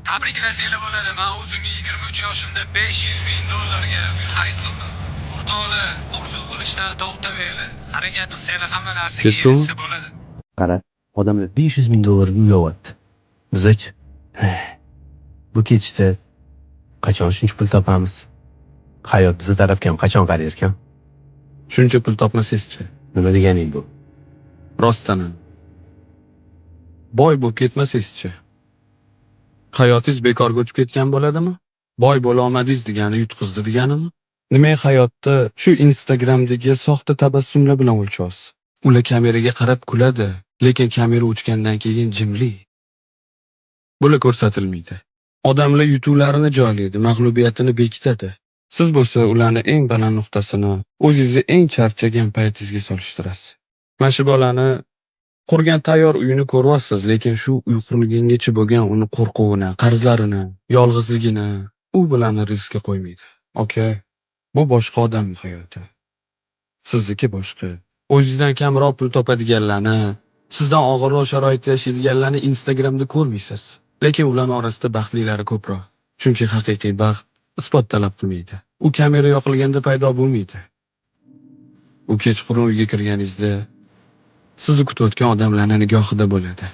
Tabriklasanglar bo'ladi. Men o'zimni 23 yoshimda $500,000 xarid qildim. Xudolar orzu qilishdan to'xtamaylar. Harakat qilsanglar hamma narsaga Ketdimi? erishsa bo'ladi. Qara, odamlar $500,000 uy olyapti. Biz-chi? Bu ketishda qachon shuncha pul topamiz? Hayot biza tarafga ham qachon qarayar ekan? Shuncha pul topmasangizchi? Nima deganing bu? Rostdan. Boy bo'lib ketmasangizchi? Hayotingiz bekorga o'tib ketgan bo'ladimi? Boy bo'la olmadingiz degani yutqizdi deganimi? Nima hayotda shu Instagramdagi soxta tabassumlar bilan o'lchasiz? Ular kameraga qarab kuladi, lekin kamera o'chgandan keyin jimli. Bular ko'rsatilmaydi. Odamlar yutuqlarini joylaydi, mag'lubiyatini bekitadi. Siz bo'lsa ularni eng baland nuqtasini o'zingizni eng charchagan paytingizga solishtirasiz. Mana shu bolani qurgan tayyor uyini ko'ryapsiz, lekin shu uy qurilgangacha bo'lgan uni qo'rquvini, qarzlarini, yolg'izligini u bilan riskka qo'ymaydi. Okay. Bu boshqa odam hayoti. Sizniki boshqa. O'zingizdan kamroq pul topadiganlarni, sizdan og'irroq sharoitda yashaydiganlarni Instagramda ko'rmaysiz. Lekin ularning orasida baxtlilari ko'proq. Chunki haqiqiy baxt isbot talab qilmaydi. U kamera yoqilganda paydo bo'lmaydi. U kechqurun uyga kirganingizda sizni kutayotgan odamlarning nigohida bo'ladi.